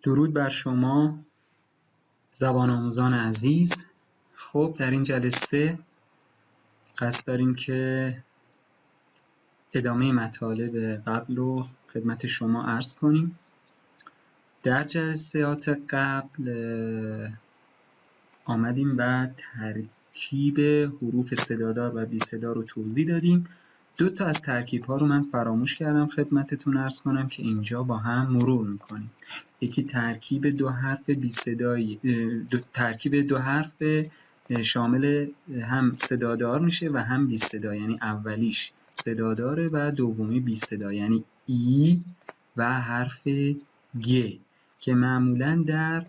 درود بر شما زبان آموزان عزیز. خب در این جلسه قصد داریم که ادامه مطالب قبل رو خدمت شما عرض کنیم. در جلسات قبل آمدیم و ترکیب حروف صدادار و بی صدا رو توضیح دادیم. 2 تا از ترکیب ها رو من فراموش کردم خدمتتون عرض کنم که اینجا با هم مرور میکنیم. یکی ترکیب 2 حرف بی صدایی، ترکیب 2 حرف شامل هم صدادار میشه و هم بی صدا، یعنی اولیش صداداره و دومی بی صدا، یعنی ای و حرف گ که معمولاً در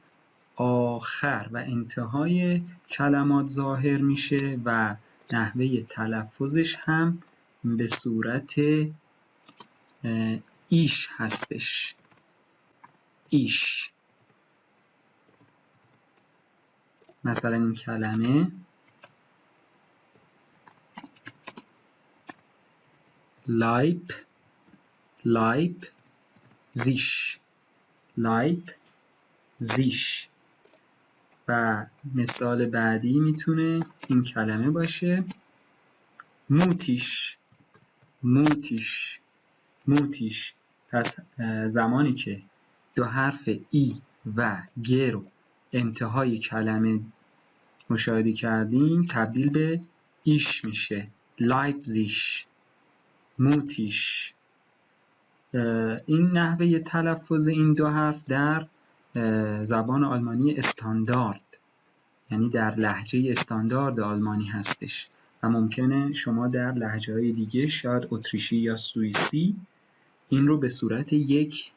آخر و انتهای کلمات ظاهر میشه و نحوه تلفظش هم به صورت ایش هستش. ایش. مثلا این کلمه لایپ زیش و مثال بعدی میتونه این کلمه باشه موتیش. پس زمانی که 2 حرف ای و گ رو انتهای کلمه مشاهده کردیم تبدیل به ایش میشه. لایپزیش، موتیش. این نحوه تلفظ این 2 حرف در زبان آلمانی استاندارد، یعنی در لهجه استاندارد آلمانی هستش و ممکنه شما در لهجه‌های دیگه شاید اتریشی یا سوئیسی این رو به صورت یک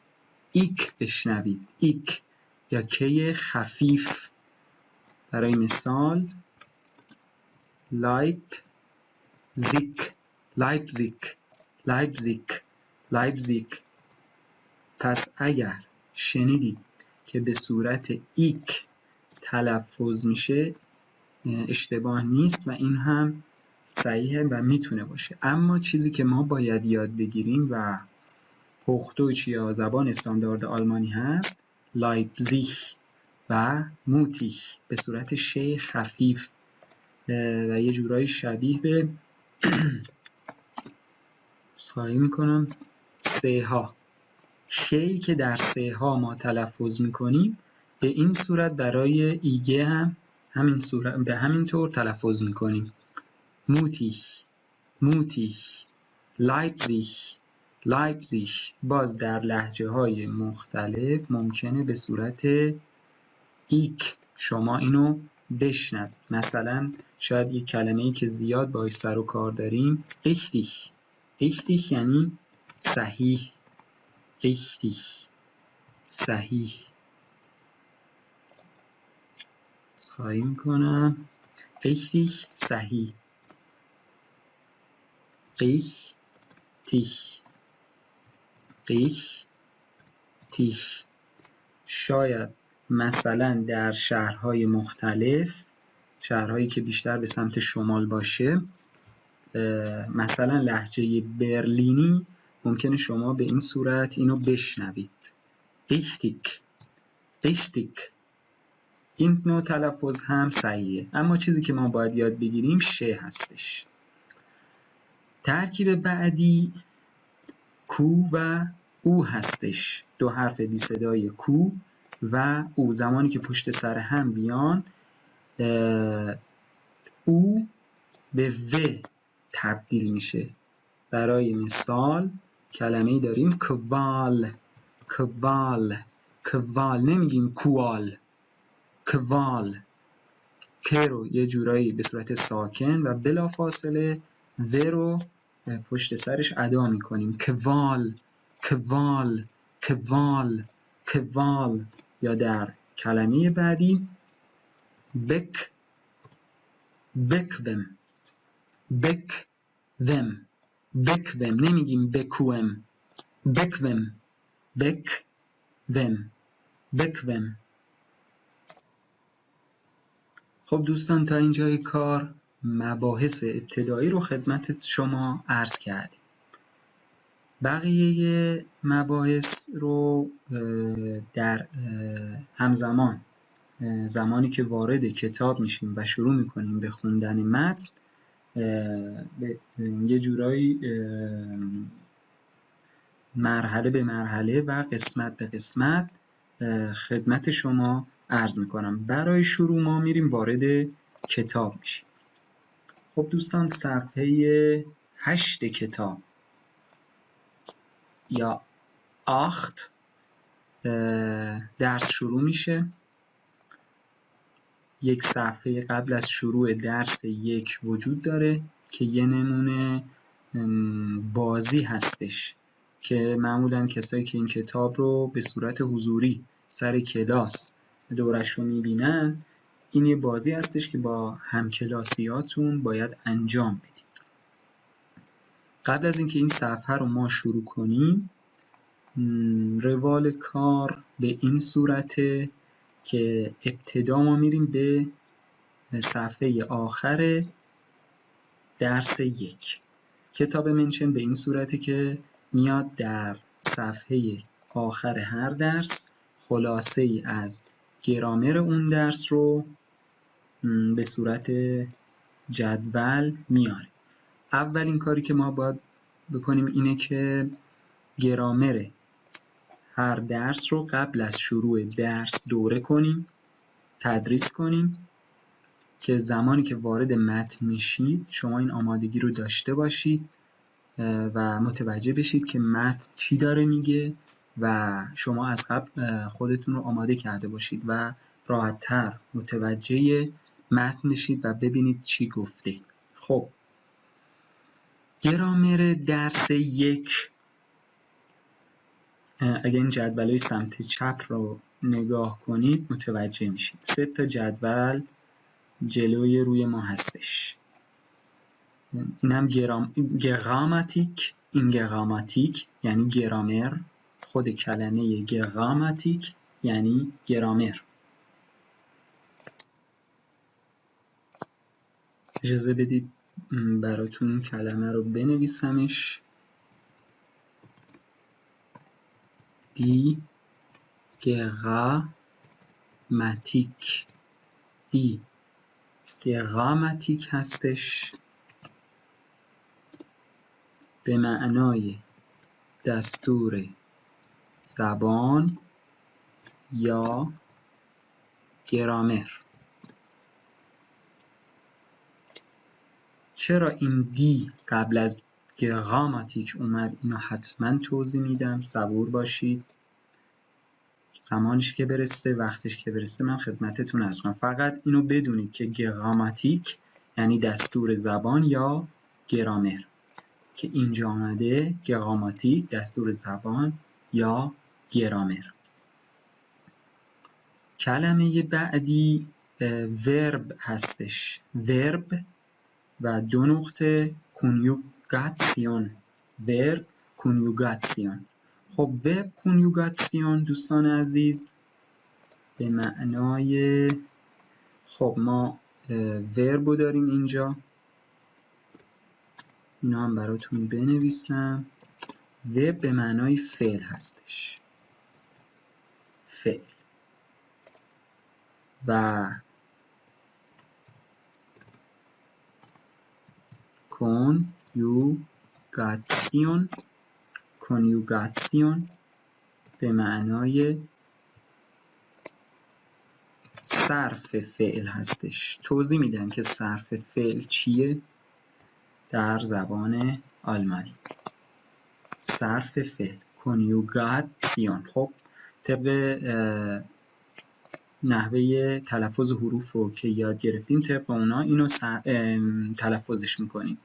ایک بشنوید، ایک یا کی خفیف. برای مثال لایپزیگ. پس اگر شنیدید که به صورت ایک تلفظ میشه اشتباه نیست و این هم صحیحه و میتونه باشه. اما چیزی که ما باید یاد بگیریم و هوختویچ یا زبان استاندارد آلمانی هست، لایپزیگ و موتیش به صورت ش خفیف و یه جورایی شبیه به سعی میکنم سه ها. شی که در سه ها ما تلفظ میکنیم به این صورت برای ایگه هم همین صورت به همین طور تلفظ میکنیم. موتیش، لایپزیگ. باز در لهجه های مختلف ممکنه به صورت ایک شما اینو بشنوید. مثلا شاید یک کلمه‌ای که زیاد باهاش سر و کار داریم، richtig یعنی صحیح. صحیح. سعی میکنم richtig صحیح. richtig. شاید مثلا در شهرهای مختلف، شهرهایی که بیشتر به سمت شمال باشه، مثلا لهجه برلینی ممکنه شما به این صورت اینو بشنوید، richtig. این نوع تلفظ هم صحیحه، اما چیزی که ما باید یاد بگیریم ش هستش. ترکیب بعدی کو و او هستش. 2 حرف بی صدای کو و او زمانی که پشت سر هم بیان او به و تبدیل میشه. برای مثال کلمه‌ای داریم کوال، نمیگیم کوال، کوال. که رو یه جورایی به صورت ساکن و بلافاصله و رو پشت سرش ادا میکنیم. کوال. یا در کلمه بعدی بکوم. نمیگیم بکوم، بکوم. خب دوستان، تا اینجای کار مباحث ابتدایی رو خدمت شما عرض کردیم. بقیه مباحث رو در همزمان زمانی که وارد کتاب میشیم و شروع میکنیم به خوندن متن یه جورایی مرحله به مرحله و قسمت به قسمت خدمت شما عرض میکنم. برای شروع ما میریم وارد کتاب میشیم. خب دوستان، صفحه 8 کتاب یا 8 درس شروع میشه. یک صفحه قبل از شروع درس 1 وجود داره که یه نمونه بازی هستش که معمولا کسایی که این کتاب رو به صورت حضوری سر کلاس دورش رو میبینن، این یه بازی هستش که با همکلاسیاتون باید انجام بدید. قبل از اینکه این صفحه رو ما شروع کنیم، روال کار به این صورته که ابتدا ما میریم به صفحه آخر درس 1. کتاب منشن به این صورته که میاد در صفحه آخر هر درس خلاصه ای از گرامر اون درس رو به صورت جدول میاره. اولین کاری که ما باید بکنیم اینه که گرامر هر درس رو قبل از شروع درس دوره کنیم، تدریس کنیم که زمانی که وارد متن میشید شما این آمادگی رو داشته باشید و متوجه بشید که متن چی داره میگه و شما از قبل خودتون رو آماده کرده باشید و راحت‌تر متوجه متن بشید و ببینید چی گفته. خب گرامر درس 1، اگه این جدولای سمت چپ رو نگاه کنید متوجه میشید 3 تا جدول جلوی روی ما هستش. این هم گراماتیک، این گراماتیک یعنی گرامر، خود کلمه گراماتیک یعنی گرامر. اجازه بدید براتون این کلمه رو بنویسمش. دی گراماتیک، دی گراماتیک هستش به معنای دستور زبان یا گرامر. چرا این دی قبل از گراماتیک اومد اینو حتما توضیح میدم، صبور باشید. زمانش که برسه، وقتش که برسه من خدمتتون عرض کنم. فقط اینو بدونید که گراماتیک یعنی دستور زبان یا گرامر، که اینجا آمده گراماتیک دستور زبان یا گرامر. کلمه بعدی ورب هستش، ورب و 2 نقطه کنیوگاسیون، ورب کنیوگاسیون. خب ورب کنیوگاسیون دوستان عزیز به معنای، خب ما وربو داریم اینجا، اینا هم براتون بنویسم. ورب به معنای فعل هستش، فعل. و کنیوگاسیون، کنیوگاسیون به معنای صرف فعل هستش. توضیح میدم که صرف فعل چیه در زبان آلمانی. صرف فعل کنیوگاسیون. خب طبق نحوه تلفظ حروف رو که یاد گرفتیم طبق اونا اینو تلفظش میکنیم.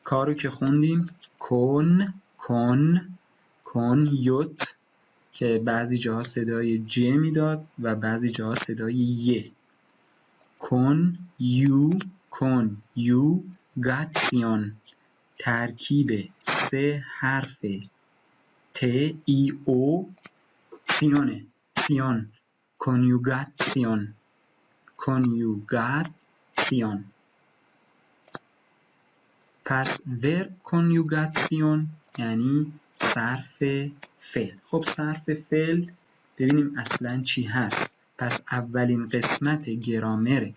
کارو که خوندیم کن یوت که بعضی جاها صدای ج میداد و بعضی جاها صدای ی. کن یو گاتسیون، ترکیب 3 حرف ت ای او سیونه، سیون، کنیوگاسیون، کنیوگاسیون. پس ورب کنیوگاسیون یعنی صرف فعل. خب صرف فعل ببینیم اصلا چی هست. پس اولین قسمت گرامر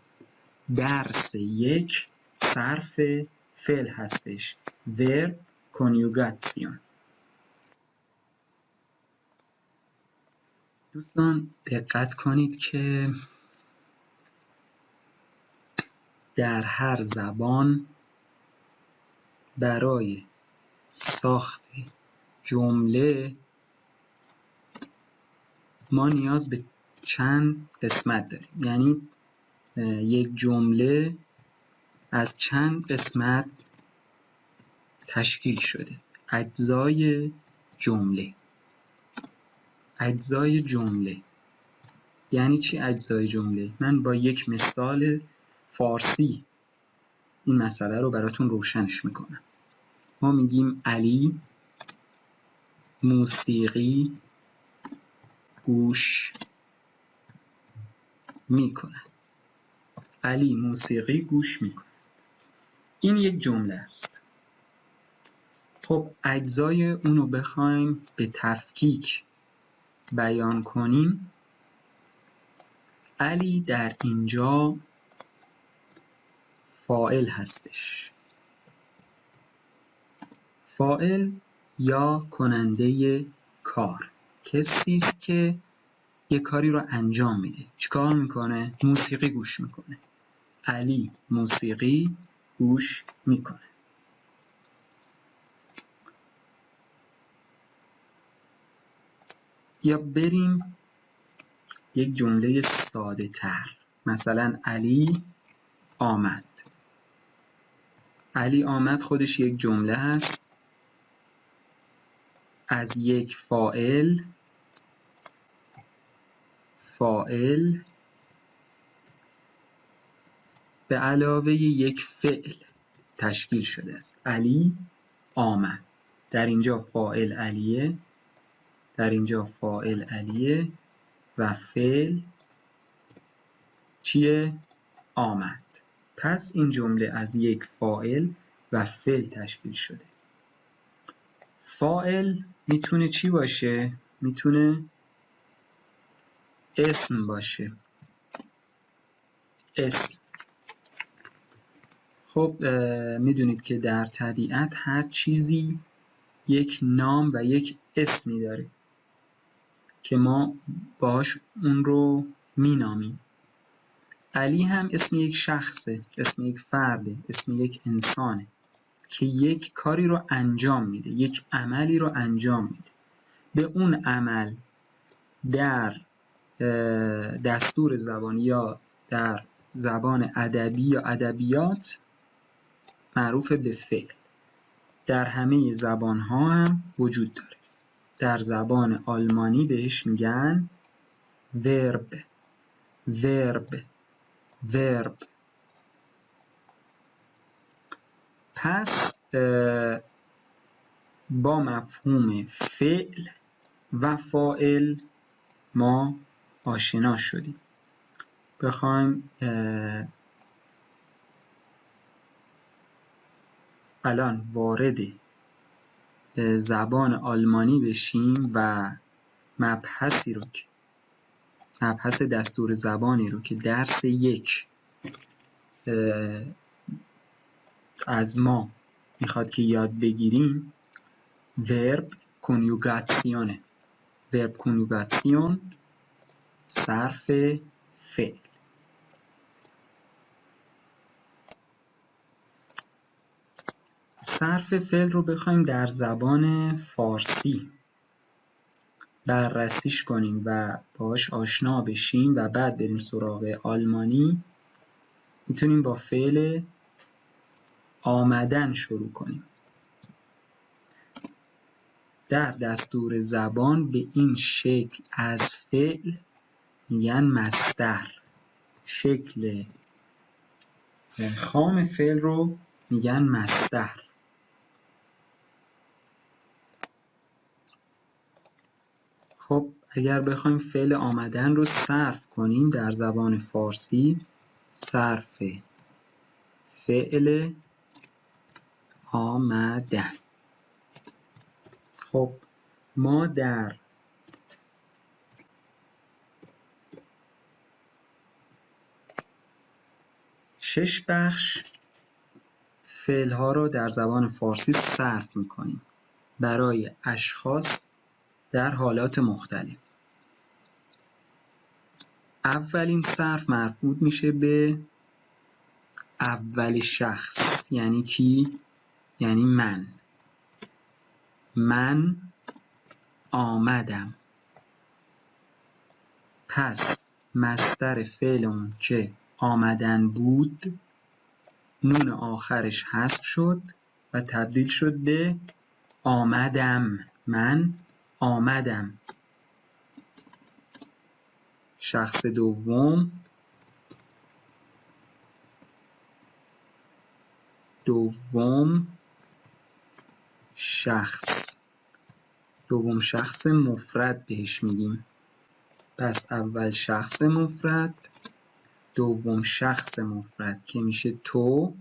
درس 1 صرف فعل هستش، ورب کنیوگاسیون. دوستان دقت کنید که در هر زبان برای ساخت جمله ما نیاز به چند قسمت داریم. یعنی یک جمله از چند قسمت تشکیل شده. اجزای جمله. اجزای جمله یعنی چی اجزای جمله؟ من با یک مثال فارسی این مسئله رو براتون روشنش میکنم. ما میگیم علی موسیقی گوش میکنه. علی موسیقی گوش میکنه. این یک جمله است. خب اجزای اونو بخوایم به تفکیک بیان کنیم، علی در اینجا فاعل هستش. فاعل یا کننده کار، کسی است که یک کاری رو انجام میده. چیکار میکنه؟ موسیقی گوش میکنه. علی موسیقی گوش میکنه. یا بریم یک جمله ساده تر. مثلا علی آمد. علی آمد خودش یک جمله هست از یک فاعل به علاوه یک فعل تشکیل شده است. علی آمد. در اینجا فاعل علیه، در اینجا فاعل علیه و فعل چیه؟ آمد. پس این جمله از یک فاعل و فعل تشکیل شده. فاعل میتونه چی باشه؟ میتونه اسم باشه. اسم. خب میدونید که در طبیعت هر چیزی یک نام و یک اسمی داره که ما باهاش اون رو مینامیم. علی هم اسم یک شخصه، اسم یک فرده، اسم یک انسانه که یک کاری رو انجام میده، یک عملی رو انجام میده. به اون عمل در دستور زبانی یا در زبان ادبی یا ادبیات معروف به فعل. در همه زبان‌ها هم وجود داره. در زبان آلمانی بهش میگن ورب. پس با مفهوم فعل و فاعل ما آشنا شدیم. بخوایم الان وارد زبان آلمانی بشیم و مبحث دستور زبانی رو که درس 1 از ما میخواد که یاد بگیریم، ورب کنیوگاسیونه. ورب کنیوگاسیون صرف فعل. صرف فعل رو بخوایم در زبان فارسی بررسیش کنیم و باهاش آشنا بشیم و بعد بریم سراغ آلمانی، میتونیم با فعل آمدن شروع کنیم. در دستور زبان به این شکل از فعل میگن مصدر. شکل خام فعل رو میگن مصدر. خب اگر بخوایم فعل آمدن رو صرف کنیم در زبان فارسی، صرف فعل آمدن. خب ما در شش بخش فعل ها رو در زبان فارسی صرف میکنیم برای اشخاص در حالات مختلف. اولین صرف مربوط میشه به اول شخص. یعنی کی؟ یعنی من. من آمدم. پس مصدر فعلمون که آمدن بود نون آخرش حذف شد و تبدیل شد به آمدم. من آمدم. شخص دوم شخص مفرد بهش میگیم. پس اول شخص مفرد، دوم شخص مفرد که میشه تو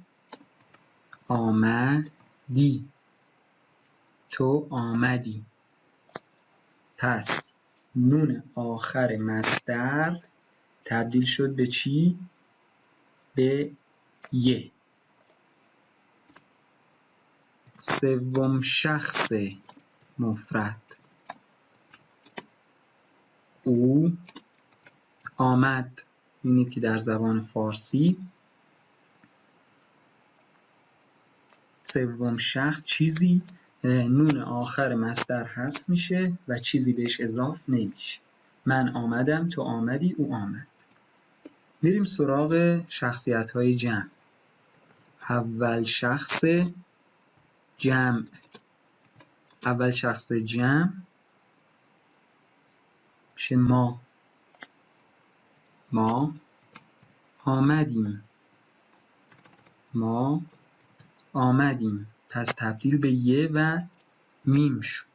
آمدی. تو آمدی. پس نون آخر مصدر تبدیل شد به چی؟ به یه. سوم شخص مفرد، او آمد. ببینید که در زبان فارسی سوم شخص چیزی نون آخر مصدر حذف میشه و چیزی بهش اضافه نمیشه. من آمدم، تو آمدی، او آمد. میریم سراغ شخصیت‌های جمع. اول شخص جمع میشه ما. ما آمدیم. ما آمدیم. پس تبدیل به یه و میم شد.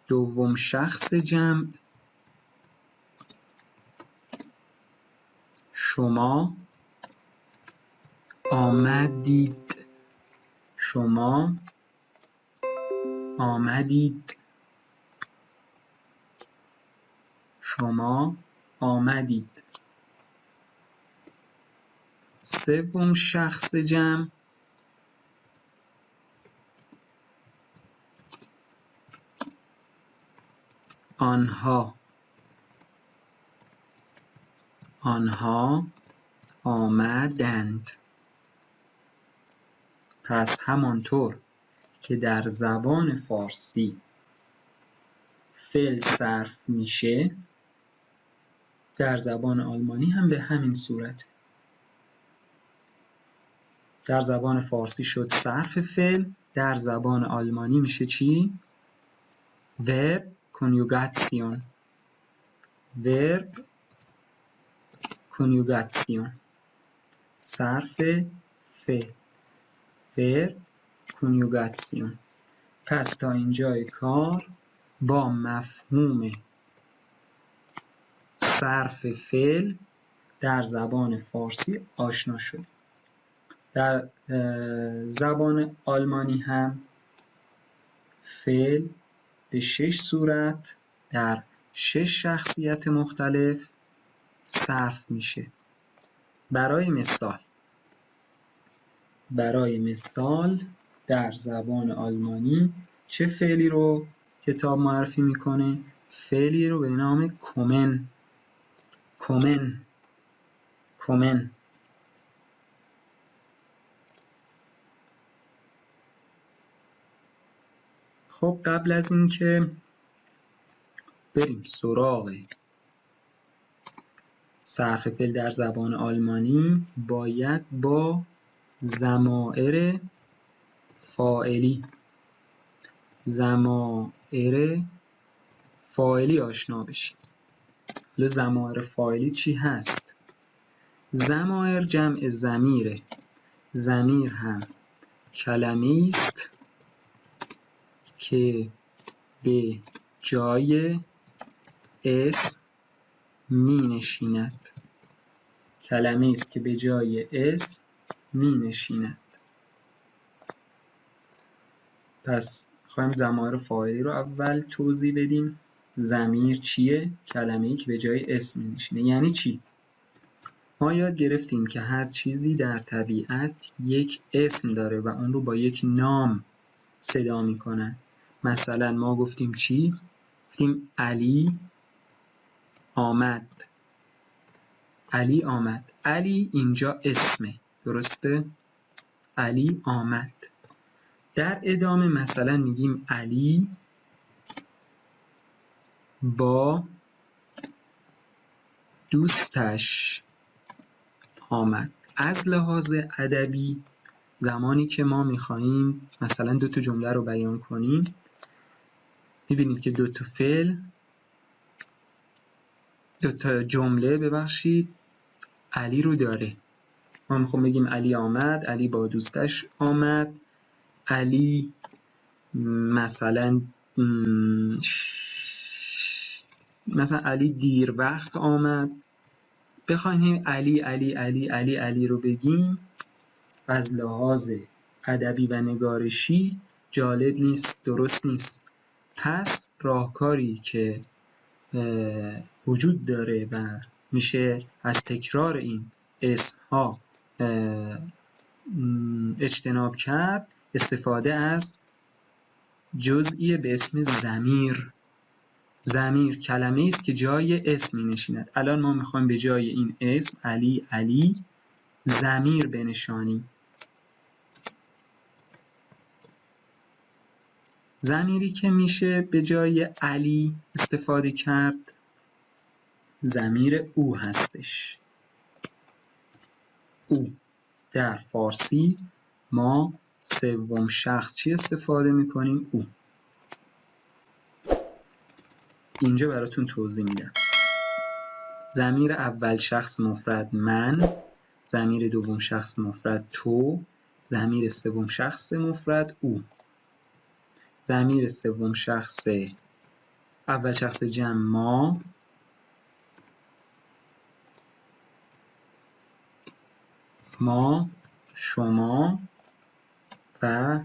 دوم شخص جمع شما آمدید. شما آمدید. شما آمدید. سوم شخص جمع آنها. آنها آمدند. پس همانطور که در زبان فارسی فعل صرف میشه در زبان آلمانی هم به همین صورت. در زبان فارسی شد صرف فعل، در زبان آلمانی میشه چی؟ ورب کنیوگاسیون. ورب کنیوگاسیون. صرف فعل. ورب کنیوگاسیون. پس تا اینجای کار با مفهوم صرف فعل در زبان فارسی آشنا شد. در زبان آلمانی هم فعل به 6 صورت در 6 شخصیت مختلف صرف میشه. برای مثال در زبان آلمانی چه فعلی رو کتاب معرفی میکنه؟ فعلی رو به نام کومن. کومن. خب قبل از اینکه بریم سراغ صرف فعل در زبان آلمانی باید با ضمائر فاعلی آشنا بشیم. حالا ضمائر فاعلی چی هست؟ ضمائر جمع ضمیره. ضمیر هم کلمه‌ای است که به جای اسم می نشیند. کلمه‌ای است که به جای اسم می نشیند. پس خواهیم ضمایر فاعلی رو اول توضیح بدیم. ضمیر چیه؟ کلمه‌ای که به جای اسم می نشینه. یعنی چی؟ ما یاد گرفتیم که هر چیزی در طبیعت یک اسم داره و اون رو با یک نام صدا می کنن. مثلا ما گفتیم چی؟ گفتیم علی آمد. علی آمد. علی اینجا اسمه. درسته؟ علی آمد. در ادامه مثلا میگیم علی با دوستش آمد. از لحاظ ادبی زمانی که ما میخواییم مثلا 2 تا جمله رو بیان کنیم، میبینید که 2 تا فعل 2 تا جمله علی رو داره. ما میخوام بگیم علی آمد، علی با دوستش آمد، علی مثلا علی دیر وقت آمد. بخوایم علی علی علی علی علی رو بگیم از لحاظ ادبی و نگارشی جالب نیست، درست نیست. پس راهکاری که وجود داره و میشه از تکرار این اسمها اجتناب کرد، استفاده از جزئی به اسم ضمیر. ضمیر کلمه‌ای است که جای اسم می‌نشیند. الان ما می‌خوایم به جای این اسم علی علی ضمیر بنشانیم. ضمیری که میشه به جای علی استفاده کرد ضمیر او هستش. او. در فارسی ما سوم شخص چی استفاده می‌کنیم؟ او. اینجا براتون توضیح میدم. ضمیر اول شخص مفرد من، ضمیر دوم شخص مفرد تو، ضمیر سوم شخص مفرد او. ضمیر سوم شخص اول شخص جمع ما، شما و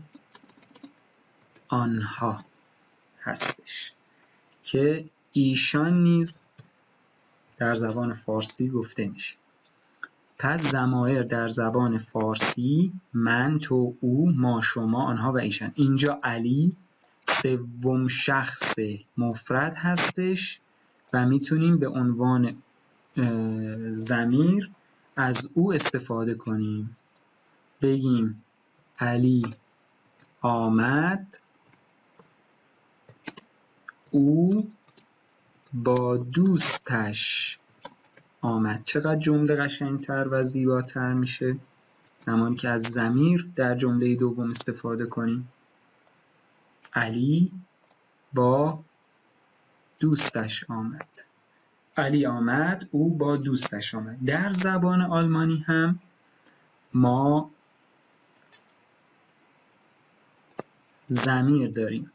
آنها هستش که ایشان نیز در زبان فارسی گفته میشه. پس ضمایر در زبان فارسی من، تو، او، ما، شما، آنها و ایشان. اینجا علی سوم شخص مفرد هستش و میتونیم به عنوان ضمیر از او استفاده کنیم. بگیم علی آمد، او با دوستش آمد. چقدر جمله قشنگتر و زیباتر میشه زمانی که از ضمیر در جمله دوم استفاده کنیم. علی با دوستش آمد. علی آمد، او با دوستش آمد. در زبان آلمانی هم ما ضمیر داریم.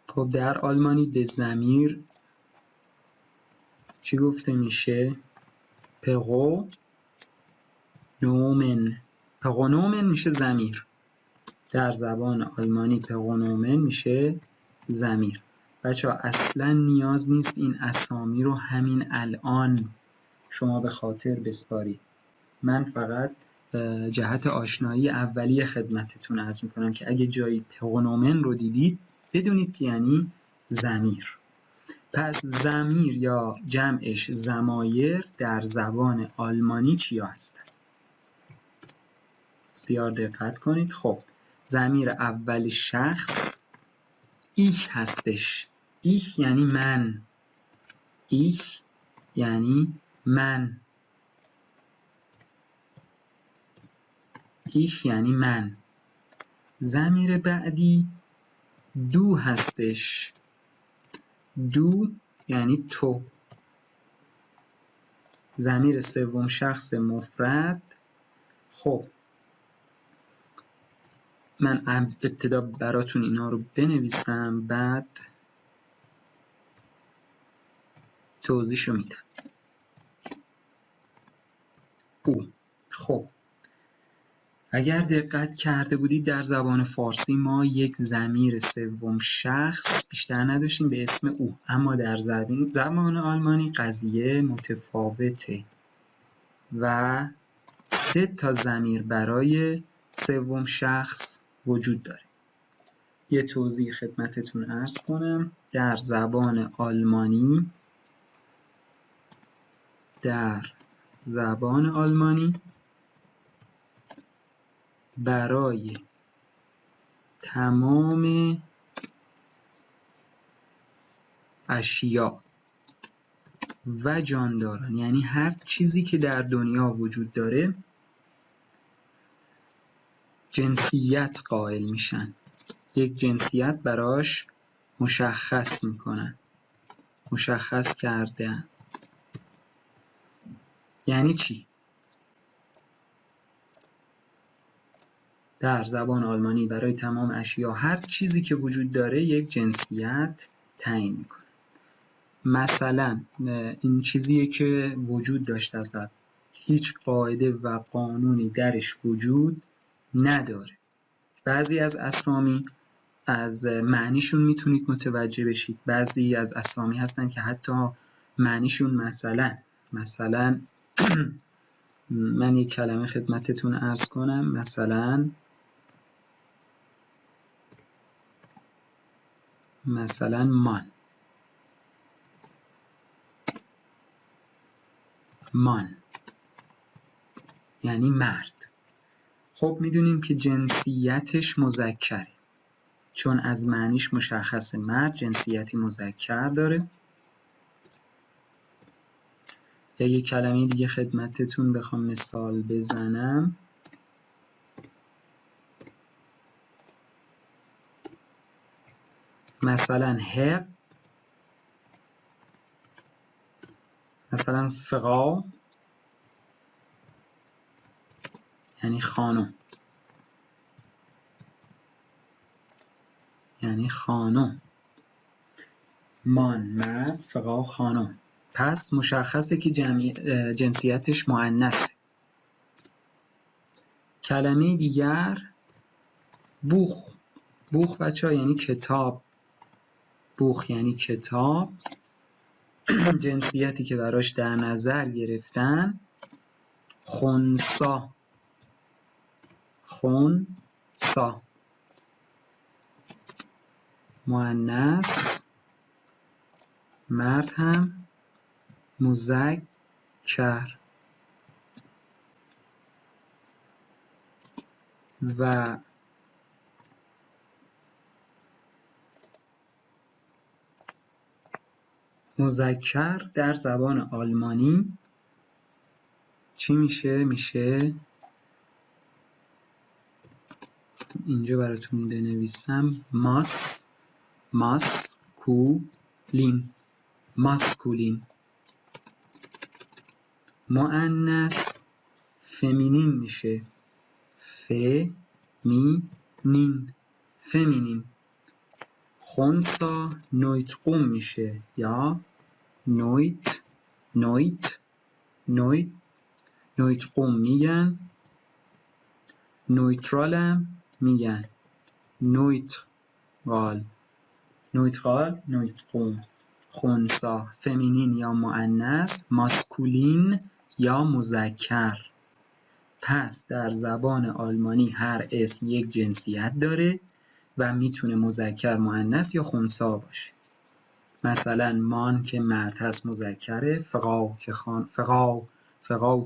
خب در آلمانی به ضمیر چی گفته میشه؟ پرونومن. پرونومن میشه ضمیر. در زبان آلمانی پرونومن میشه ضمیر. بچه‌ها اصلا نیاز نیست این اسامی رو همین الان شما به خاطر بسپارید. من فقط جهت آشنایی اولیه خدمتتون عرض میکنم که اگه جایی پرونومن رو دیدید بدونید که یعنی ضمیر. پس ضمیر یا جمعش ضمایر در زبان آلمانی چیا هستن؟ بسیار دقت کنید. خب ضمیر اول شخص ایش هستش. ایش یعنی من. ایش یعنی من. ایش یعنی من. ضمیر بعدی دو هستش. دو یعنی تو. ضمیر سوم شخص مفرد. خب من ابتدا براتون اینا رو بنویسم بعد توضیحشو میدم. او. خب اگر دقت کرده بودید در زبان فارسی ما یک ضمیر سوم شخص بیشتر نداشتیم به اسم او، اما در زبان آلمانی قضیه متفاوته و 3 تا ضمیر برای سوم شخص وجود داره. یه توضیح خدمتتون عرض کنم. در زبان آلمانی برای تمام اشیا و جانداران، یعنی هر چیزی که در دنیا وجود داره، جنسیت قائل میشن، یک جنسیت براش مشخص میکنن، مشخص کردن. یعنی چی؟ در زبان آلمانی برای تمام اشیا هر چیزی که وجود داره یک جنسیت تعیین میکنه. مثلا این چیزیه که وجود داشته از قبل، هیچ قاعده و قانونی درش وجود نداره. بعضی از اسامی از معنیشون میتونید متوجه بشید، بعضی از اسامی هستن که حتی معنیشون مثلا من یک کلمه خدمتتون عرض کنم، مثلا مان یعنی مرد. خب میدونیم که جنسیتش مذکره، چون از معنیش مشخصه، مرد جنسیتی مذکر داره. یا یک کلمه دیگه خدمتتون بخوام مثال بزنم، مثلا هق، مثلا فقا یعنی خانم، مان مرد، فقا خانم. پس مشخصه که جنسیتش مؤنثه. کلمه دیگر بوخ بچه‌ها یعنی کتاب. بوخ یعنی کتاب. جنسیتی که براش در نظر گرفتن خنثی. مؤنث، مرد هم مذکر. و مذکر در زبان آلمانی چی میشه؟ اینجا براتون بنویسم، ماسکولین. مؤنث فمینین میشه، فمینین. خنثی نویتقوم میشه، یا نویتقوم میگن، نویترالم میگن، نویتقوم. خنثی فمینین یا مؤنث، ماسکولین یا مذکر. پس در زبان آلمانی هر اسم یک جنسیت داره و میتونه مذکر، مؤنث یا خنثی باشه. مثلا مان که مرد هست مذکره، فقا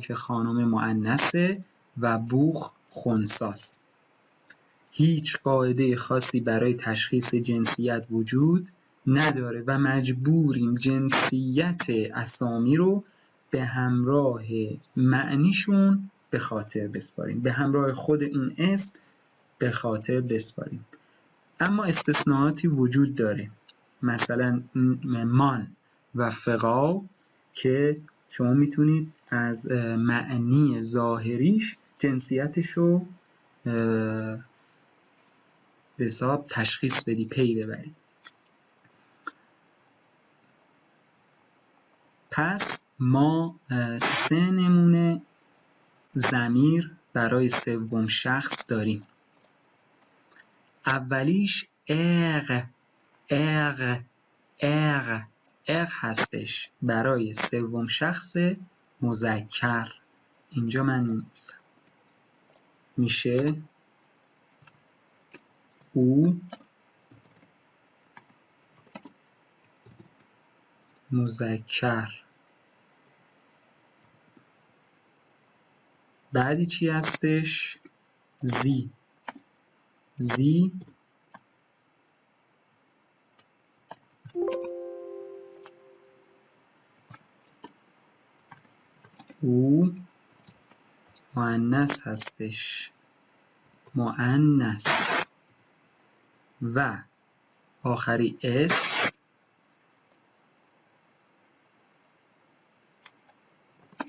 که خانم مؤنثه و بوخ خنثی است. هیچ قاعده خاصی برای تشخیص جنسیت وجود نداره و مجبوریم جنسیت اسامی رو به همراه معنیشون به خاطر بسپاریم، به همراه خود این اسم به خاطر بسپاریم. اما استثناءاتی وجود داره، مثلا مان و فقا که شما میتونید از معنی ظاهریش جنسیتش رو به حساب تشخیص بدی، پی ببری. پس ما 3 نمونه ضمیر برای سوم شخص داریم. اولیش اغ هستش برای سوم شخص مذکر. اینجا من می‌نویسم میشه او مذکر. بعدی چی هستش؟ زی او مؤنث هستش، مؤنث. و آخری اس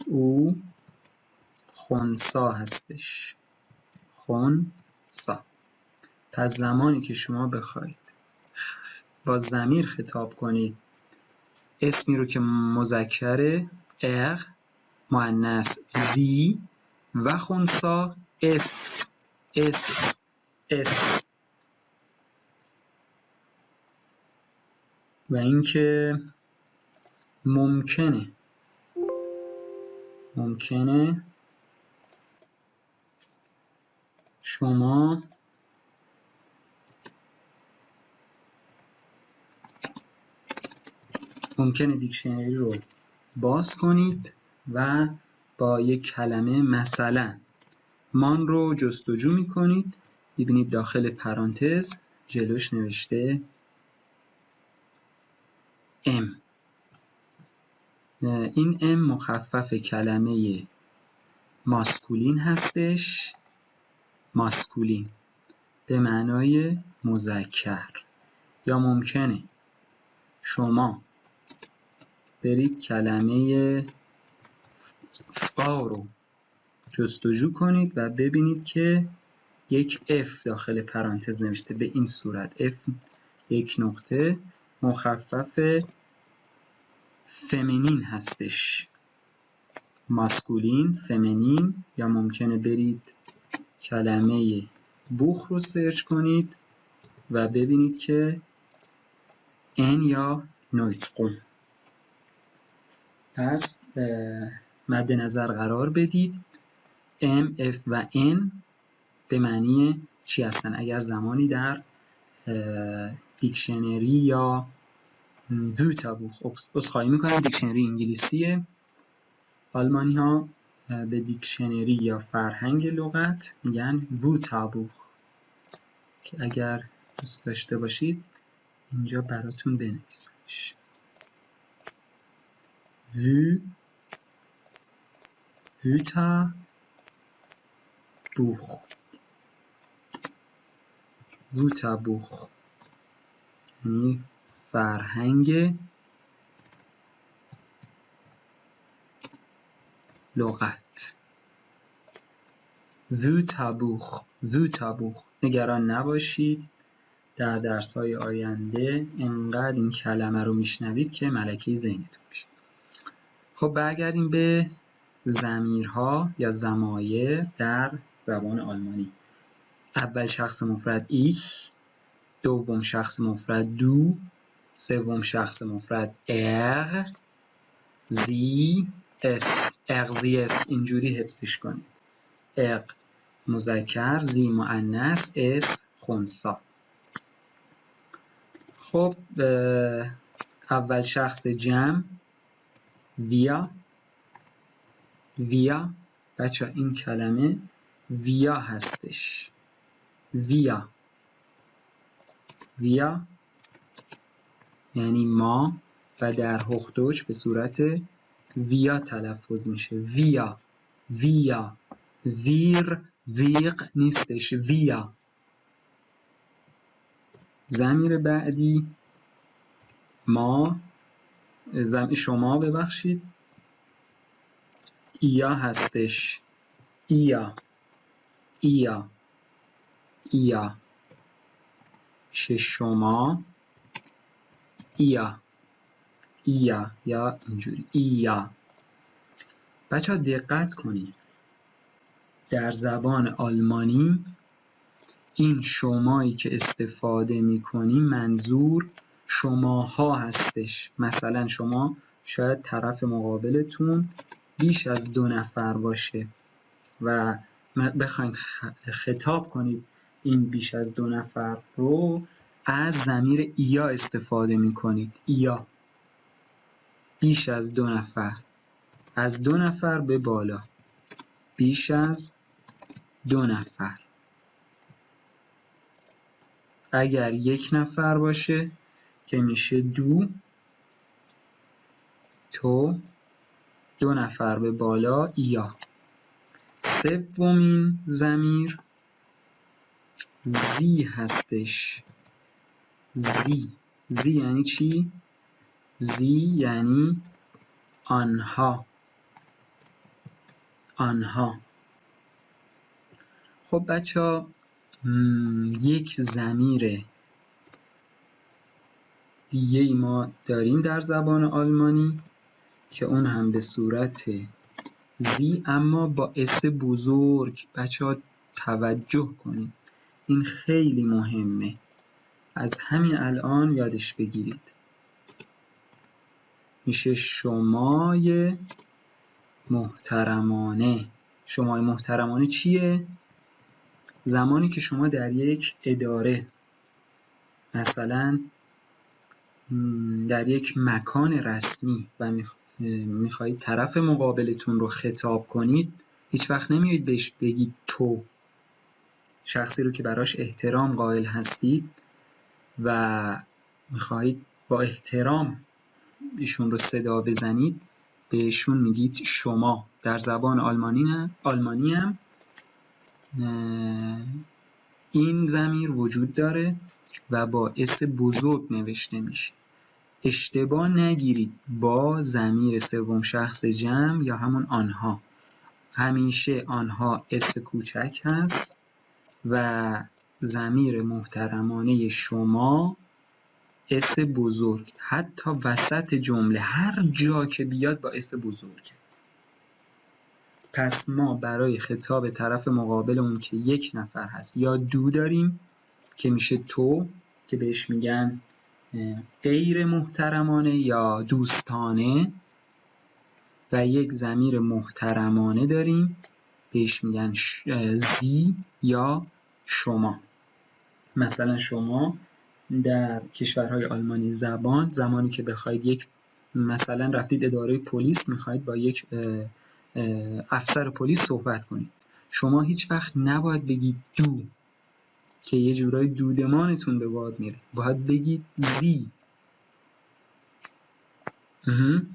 او خنثی هستش، خنثی. پس زمانی که شما بخواید با ضمیر خطاب کنید، اسمی رو که مذکره اغ، مؤنث زی و خنثی اس. و اینکه ممکنه شما دیکشنری رو باز کنید و با یک کلمه مثلا مان رو جستجو میکنید، میبینید داخل پرانتز جلوش نوشته ام. این ام مخفف کلمه ماسکولین هستش، ماسکولین به معنای مذکر. یا ممکنه شما برید کلمه فقا رو جستجو کنید و ببینید که یک اف داخل پرانتز نوشته به این صورت، اف یک نقطه مخفف فمینین هستش، ماسکولین، فمینین. یا ممکنه برید کلمه بوخ رو سرچ کنید و ببینید که ان یا نویتقوم. پس مد نظر قرار بدید ام، اف و ان به معنی چی هستن. اگر زمانی در دیکشنری یا ووتابوخ، عذرخواهی میکنم دیکشنری انگلیسی آلمانی ها به دیکشنری یا فرهنگ لغت میگن ووتابوخ، که اگر دوست داشته باشید اینجا براتون بنویسمش. ووتابوخ یعنی فرهنگ لغت. ووتابوخ. نگران نباشید، در درس‌های آینده انقدر این کلمه رو میشنوید که ملکه ذهنتون میشه. خب برگردیم به ضمیرها یا ضمایر در زبان آلمانی. اول شخص مفرد ایش، دوم شخص مفرد دو، سوم شخص مفرد er، sie، es. es اینجوری حفظش کنید. er مذکر، sie مؤنث، es خنثی. خب اول شخص جمع ویا. بچه این کلمه ویا هستش، ویا یعنی ما و در هختوش به صورت ویا تلفظ میشه. ویا ویق نیستش، ویا. ضمیر بعدی شما ببخشید، ایا هستش، ایا میشه شما، ایا. ایا یا اینجوری ایا. بچه ها دقت کنید در زبان آلمانی این شمایی که استفاده میکنیم منظور شماها هستش. مثلا شما شاید طرف مقابلتون بیش از 2 نفر باشه و بخواید خطاب کنید این بیش از 2 نفر رو از ضمیر ایا استفاده میکنید. ایا، بیش از 2 نفر، از 2 نفر به بالا، بیش از 2 نفر. اگر 1 نفر باشه که میشه دو، تو، 2 نفر به بالا ایا. سومین ضمیر زی هستش. زی یعنی چی؟ زی یعنی آنها. خب بچه ها یک ضمیر دیگه ای ما داریم در زبان آلمانی که اون هم به صورت زی اما با اس بزرگ. بچه ها توجه کنید، این خیلی مهمه، از همین الان یادش بگیرید. میشه شمای محترمانه. شمای محترمانه چیه؟ زمانی که شما در یک اداره، مثلا در یک مکان رسمی و میخواهید طرف مقابلتون رو خطاب کنید، هیچ وقت نمیایید بهش بگید تو. شخصی رو که براش احترام قائل هستید و میخواهید با احترام ایشون رو صدا بزنید، بهشون میگید شما. در زبان آلمانی هم این ضمیر وجود داره و با اس بزرگ نوشته میشه. اشتباه نگیرید با ضمیر سوم شخص جمع یا همون آنها. همیشه آنها اس کوچک هست و ضمیر محترمانه شما اس بزرگ. حتی وسط جمله هر جا که بیاد با اس بزرگ. پس ما برای خطاب طرف مقابلمون که 1 نفر هست یا دو داریم که میشه تو، که بهش میگن غیر محترمانه یا دوستانه، و یک ضمیر محترمانه داریم بهش میگن زی یا شما. مثلا شما در کشورهای آلمانی زبان، زمانی که بخواید مثلا رفتید اداره پلیس، میخواید با یک افسر پلیس صحبت کنید، شما هیچ وقت نباید بگید دو که یه جورای دودمانتون به باد میره. باید بگید زی.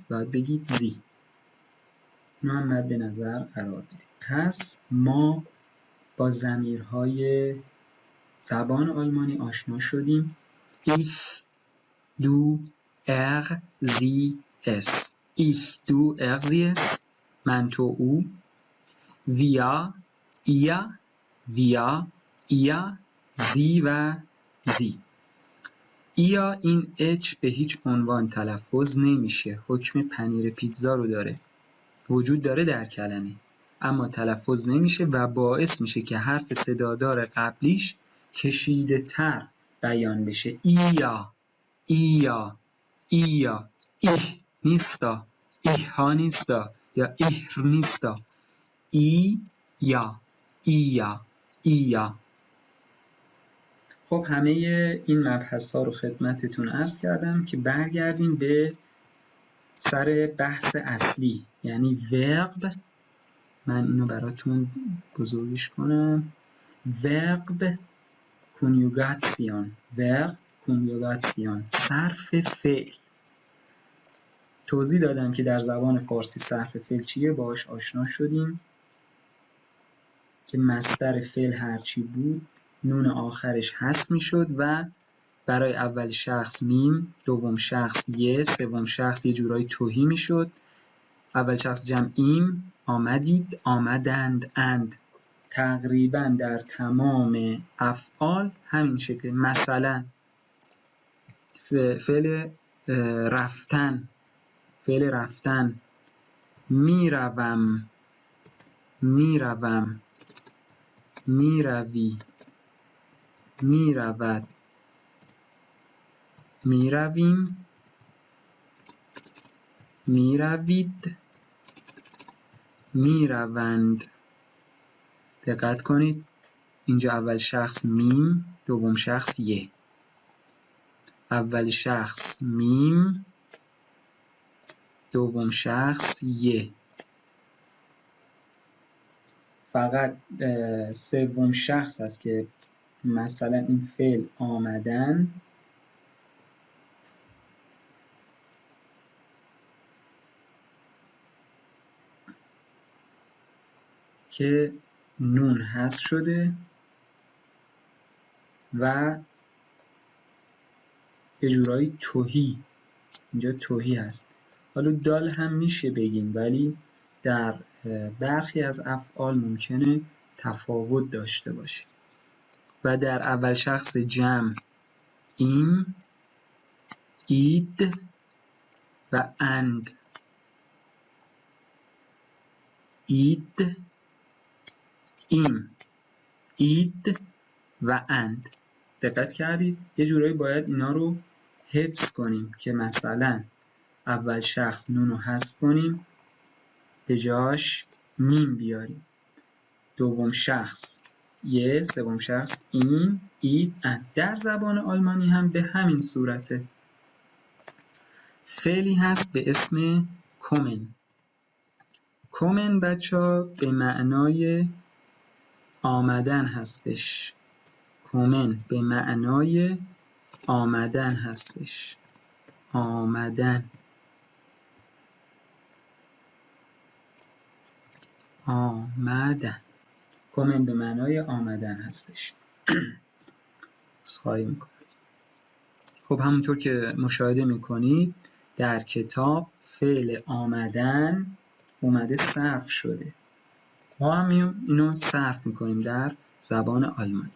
باید بگید زی. اینو هم مد نظر قرار بدید. پس ما با ضمیرهای زبان آلمانی آشنا شدیم. Ich, du, sie, es. Ich, du, sie, es. من، تو، او. Wir, ihr, sie و sie. ایا این اچ به هیچ عنوان تلفظ نمیشه. حکم پنیر پیتزا رو داره. وجود داره در کلمه اما تلفظ نمیشه و باعث میشه که حرف صدادار قبلیش کشیده تر بیان بشه. ایا، ایه نیستا، ایها نیستا یا ایهر نیستا. ایا. خب همه این مبحث ها رو خدمتتون عرض کردم که برگردیم به سر بحث اصلی، یعنی ورب. من اینو براتون بزرگش کنم. ورب کنیوگاسیون. صرف فعل. توضیح دادم که در زبان فارسی صرف فعل چیه، باهاش آشنا شدیم که مصدر فعل هرچی بود نون آخرش حذف میشد و برای اول شخص میم، دوم شخص یه، سوم شخص یه جورایی توهی میشد. اول شخص جمع ایم، آمدید، آمدند، اند. تقریبا در تمام افعال همین شکل. مثلا فعل رفتن فعل رفتن میروم، میروم، میروی، میرود، میرویم، میروید، میروند. دقت کنید اینجا اول شخص میم، دوم شخص ی. اول شخص میم، دوم شخص ی. فقط سوم شخص هست که مثلا این فعل آمدن که نون حذف شده و یه جورایی تهی، اینجا تهی هست. حالا دال هم میشه بگیم ولی در برخی از افعال ممکنه تفاوت داشته باشه. و در اول شخص جمع ایم، اید و اند. اید، ایم، اید و اند. دقت کردید؟ یه جورایی باید اینا رو حفظ کنیم که مثلا اول شخص نون رو حذف کنیم به جاش میم بیاریم، دوم شخص یه، سوم شخص این، اید، اند. در زبان آلمانی هم به همین صورته. فعلی هست به اسم کومن. کومن بچه‌ها به معنای آمدن هستش. کومن به معنای آمدن هستش. آمدن، آمدن. کومن به معنای آمدن هستش. عذرخواهی میکنم. خب همونطور که مشاهده میکنید در کتاب فعل آمدن اومده صرف شده. ما هم اینو صرف میکنیم در زبان آلمانی.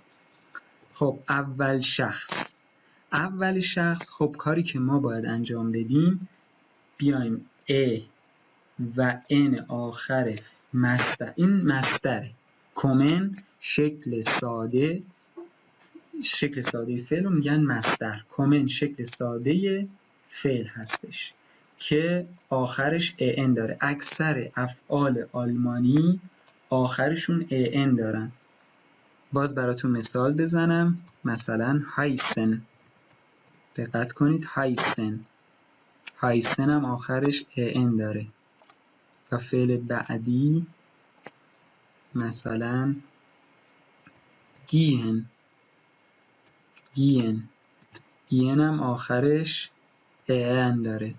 خب اول شخص. اول شخص خب کاری که ما باید انجام بدیم بیایم ا و ان آخر مصدر، این مصدره. کومن شکل ساده فعل رو میگن مصدر. کومن شکل ساده فعل هستش که آخرش ان داره. اکثر افعال آلمانی آخرشون ان دارن. باز براتون مثال بزنم، مثلا هایسن. دقت کنید هایسن. هایسن هم آخرش ان داره. و فعل بعدی مثلا گیهن. گیهن. گیهن هم آخرش ان داره.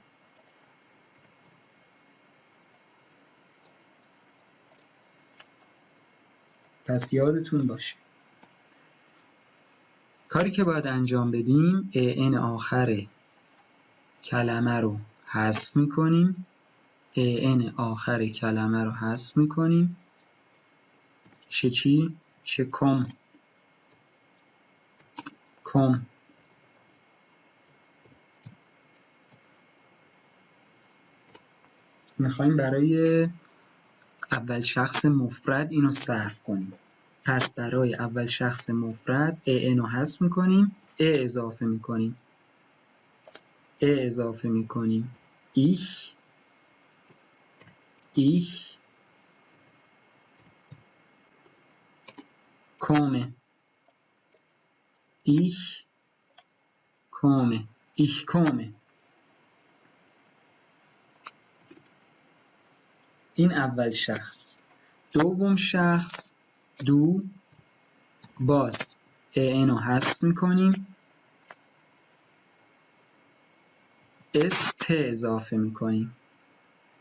پس یادتون باشه کاری که باید انجام بدیم ان آخر کلمه رو حذف میکنیم. ان آخر کلمه رو حذف میکنیم. میشه چی؟ میشه کم. کم. میخوایم برای اول شخص مفرد اینو صرف کنیم. پس برای اول شخص مفرد ان رو حذف میکنیم، اضافه میکنیم. اضافه میکنیم. ich komme. ich komme. ich komme. این اول شخص. دوم شخص دو، باز ان رو حذف میکنیم، است اضافه میکنیم.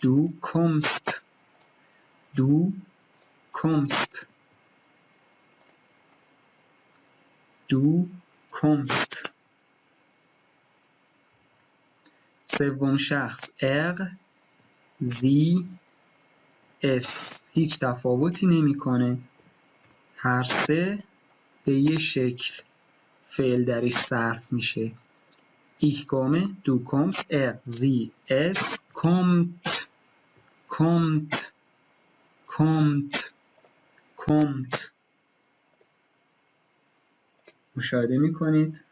دو kommst. دو kommst. دو kommst. سوم شخص sie es. هیچ تفاوتی نمیکنه. هر سه به یه شکل فعل درش صرف میشه. ich komme, du kommst, sie es kommt kommt kommt kommt. مشاهده میکنید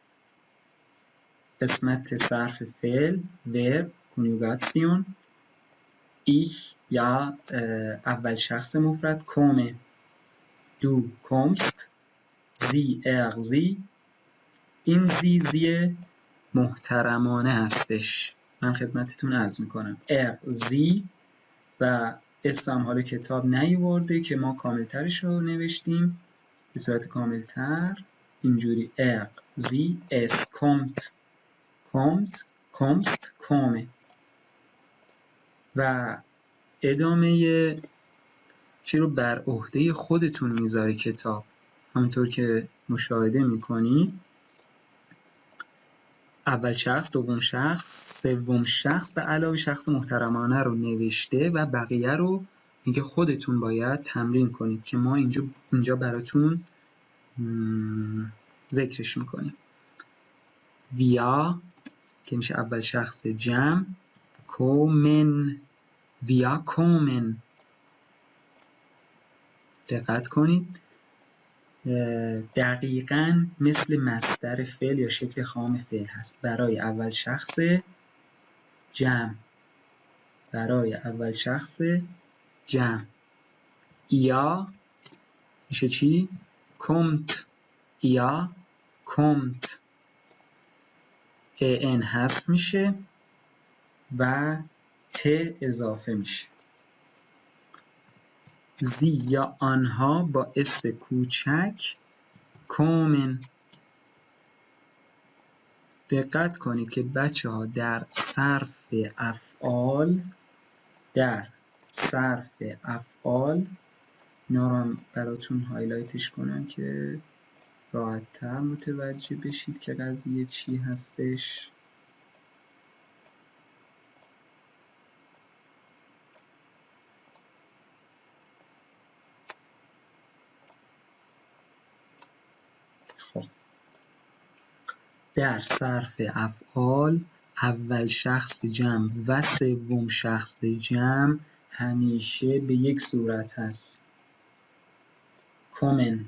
قسمت صرف فعل verb کنجوگاسیون ich یا اول شخص مفرد komme du kommst sie sie این زی محترمانه هستش. من خدمتتون عرض میکنم sie و اسم حال کتاب نیورده که ما کاملترش رو نوشتیم به صورت کاملتر اینجوری sie es kommt kommt kommst komme و ادامه چی رو بر عهده خودتون میذاره کتاب. همونطور که مشاهده میکنید اول شخص، دوم شخص، سوم شخص به علاوه شخص محترمانه رو نوشته و بقیه رو میگه خودتون باید تمرین کنید که ما اینجا براتون ذکرش میکنیم. ویا که میشه اول شخص جمع، کومن ویا کومن. دقت کنید دقیقاً مثل مصدر فعل یا شکل خام فعل هست برای اول شخص جمع. برای اول شخص جمع یا میشه چی؟ kommt یا kommt ان حذف میشه و ت اضافه میشه. زی یا آنها با اس کوچک کومن. دقت کنید که بچه ها در صرف افعال اینا رو هم براتون هایلایتش کنم که راحت تر متوجه بشید که قضیه چی هستش. خب در صرف افعال اول شخص جمع و سوم شخص جمع همیشه به یک صورت هست کومن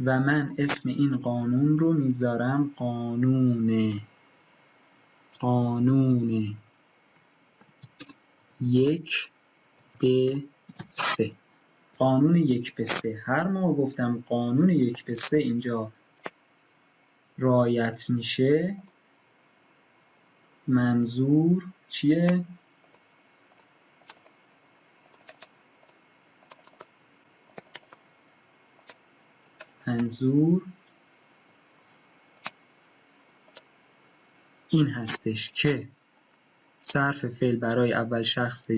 و من اسم این قانون رو میذارم قانون 1 به 3. قانون 1 به 3 هر موقع گفتم قانون 1 به 3 اینجا رعایت میشه منظور چیه؟ منظور این هستش که صرف فعل برای اول شخص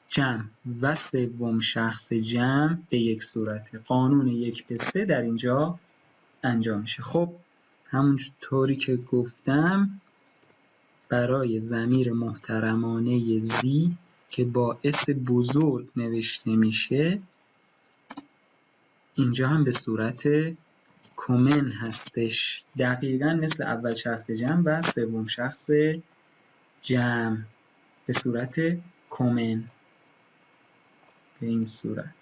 جمع و سوم شخص جمع به یک صورته. قانون 1 به 3 در اینجا انجام میشه. خب همونطوری که گفتم برای ضمیر محترمانه زی که با اس بزرگ نوشته میشه اینجا هم به صورت کومن هستش. دقیقاً مثل اول شخص جمع و سوم شخص جمع به صورت کومن به این صورت.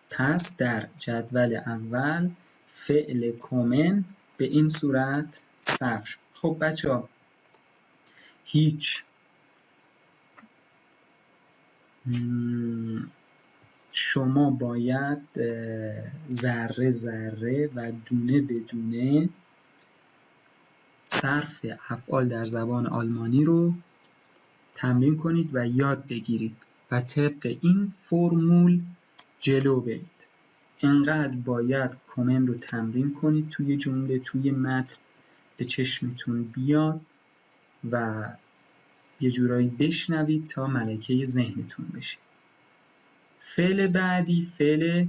پس در جدول اول فعل کومن به این صورت صرف شد. خب بچه‌ها هیچ شما باید ذره ذره و دونه به دونه صرف افعال در زبان آلمانی رو تمرین کنید و یاد بگیرید و طبق این فرمول جلو برید. انقدر باید کومن رو تمرین کنید توی جمله، توی متن به چشمتون بیاد و یه جورایی بشنوید تا ملکه ذهنتون بشه. فعل بعدی فعل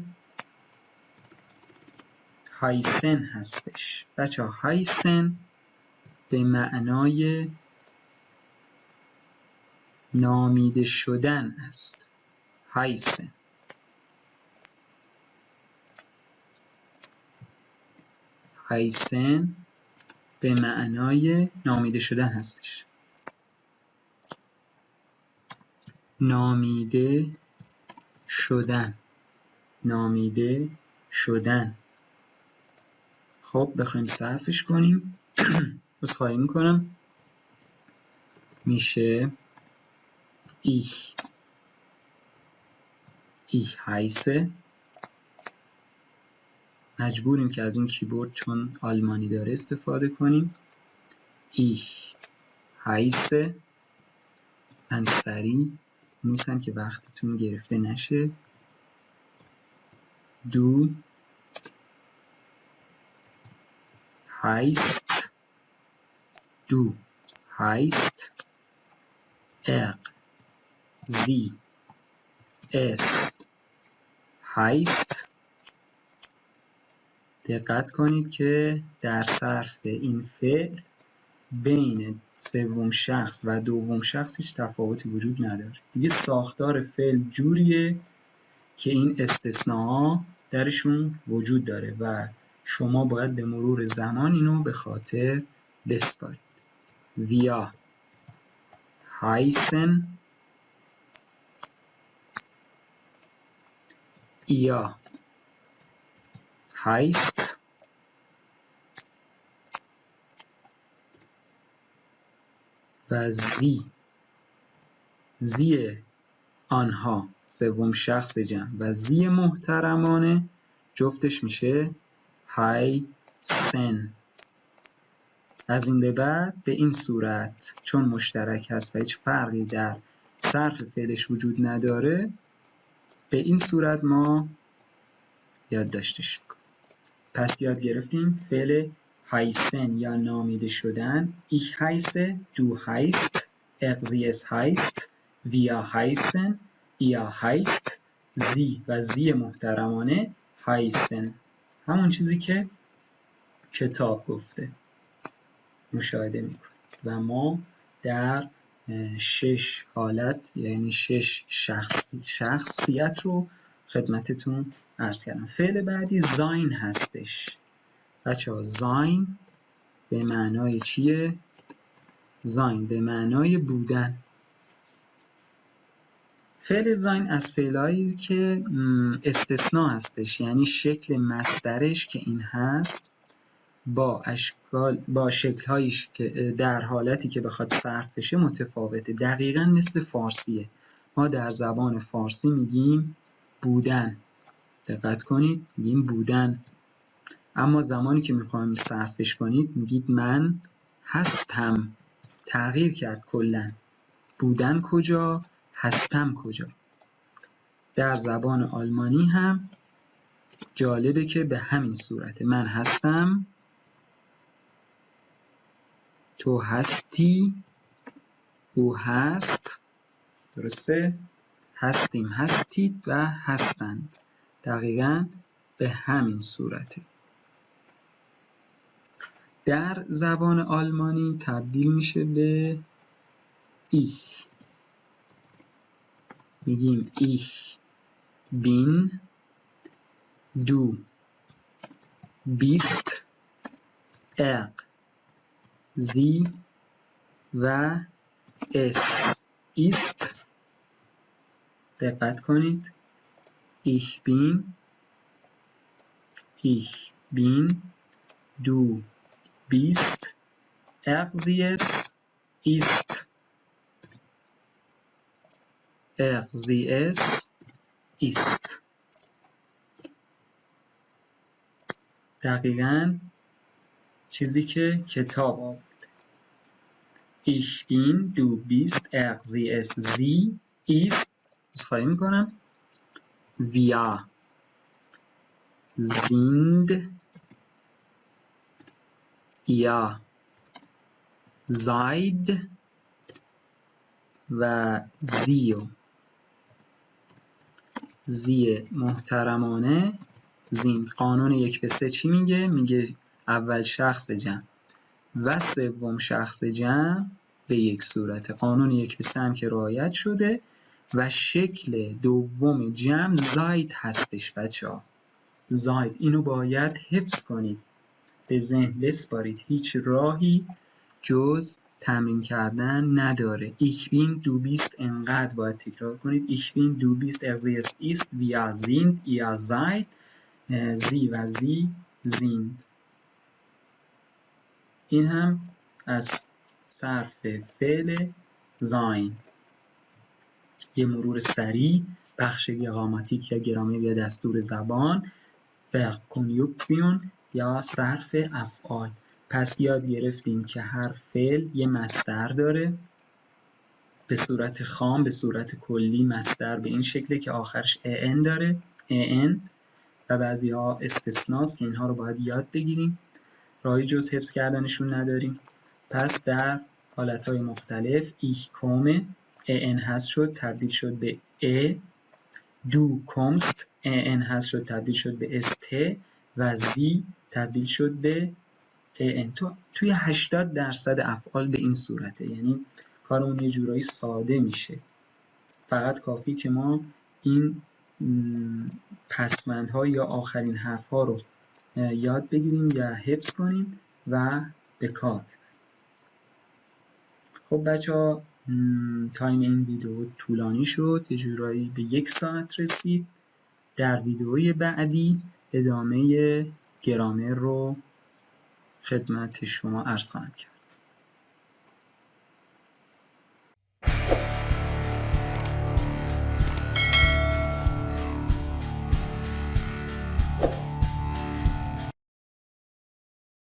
هایسن هستش. بچه ها هایسن به معنای نامیده شدن است. هایسن heißen به معنای نامیده شدن هستش. نامیده شدن، نامیده شدن. خب بخوایم صرفش کنیم عذرخواهی میکنم، میشه ich heiße. مجبوریم که از این کیبورد چون آلمانی داره استفاده کنیم. ich heiße. من سریع می‌نویسم که وقتتون گرفته نشه. du heißt er sie es heißt. دقت کنید که در صرف این فعل بین سوم شخص و دوم شخص هیچ تفاوتی وجود نداره. دیگه ساختار فعل جوریه که این استثناء درشون وجود داره و شما باید به مرور زمان اینو به خاطر بسپارید. wir heißen ihr heißt و زی آنها سوم شخص جمع و زی محترمانه جفتش میشه heißen. از این به بعد به این صورت چون مشترک هست و هیچ فرقی در صرف فعلش وجود نداره، به این صورت ما یادداشتش میکنیم. پس یاد گرفتیم فعل heißen یا نامیده شدن. ich heiße, du heißt, er sie es heißt, wir heißen, ihr heißt, sie و زی محترمانه heißen. همون چیزی که کتاب گفته مشاهده میکنید و ما در 6 حالت یعنی 6 شخصیت رو خدمتتون عرض کردم. فعل بعدی sein هستش. بچه‌ها sein به معنای چیه؟ sein به معنای بودن. فعل sein از فعلایی که استثناء هستش، یعنی شکل مصدرش که این هست با شکل‌هایش که در حالتی که بخواد صرف بشه متفاوته. دقیقاً مثل فارسیه. ما در زبان فارسی میگیم بودن. دقت کنید میگیم بودن. اما زمانی که میخوایم صرفش کنید میگید من هستم. تغییر کرد کلاً. بودن کجا؟ هستم کجا؟ در زبان آلمانی هم جالبه که به همین صورته. من هستم، تو هستی، او هست، درسته؟ هستیم، هستید و هستند. دقیقاً به همین صورته. در زبان آلمانی تبدیل میشه به ich. میگیم ich bin, du bist, er, sie و es ist. دقت کنید. ich bin, du bist, er, sie, es ist. er, sie, es ist. دقیقاً چیزی که کتاب آورده. ich bin, du bist, er, sie, es, sie ist. عذرخواهی میکنم. wir sind, ihr seid و زی محترمانه زیند. قانون 1:3 چی میگه؟ میگه اول شخص جمع و سوم شخص جمع به یک صورته. قانون 1:3 هم که رعایت شده و شکل دوم جمع زاید هستش. بچه ها زاید، اینو باید حفظ کنید. به ذهن بسپارید هیچ راهی جز تمرین کردن نداره. Ich bin du bist انقدر باید تکرار کنید. Ich bin du bist es ist wir sind ihr seid sie و sie sind. این هم از صرف فعل sein. یه مرور سریع بخش گراماتیک یا گرامر یا دستور زبان و کنیوکسیون یا صرف افعال. پس یاد گرفتیم که هر فعل یه مصدر داره، به صورت خام به صورت کلی مصدر به این شکله که آخرش ان داره، ان، و بعضی ها استثناست که اینها رو باید یاد بگیریم، راهی جز حفظ کردنشون نداریم. پس در حالتهای مختلف ایک کومه ان هست شد تبدیل شد به ا، دو کومست ان هست شد تبدیل شد به است و زی تبدیل شد به ان. توی 80% افعال به این صورته، یعنی کارمون یه جورایی ساده میشه. فقط کافی که ما این پسوندها یا آخرین حرفها رو یاد بگیریم یا حفظ کنیم و به کار. خب بچه‌ها تایم این ویدیو طولانی شد، یه جورایی به 1 ساعت رسید. در ویدیوی بعدی ادامه گرامر رو خدمت شما عرض خواهم کرد.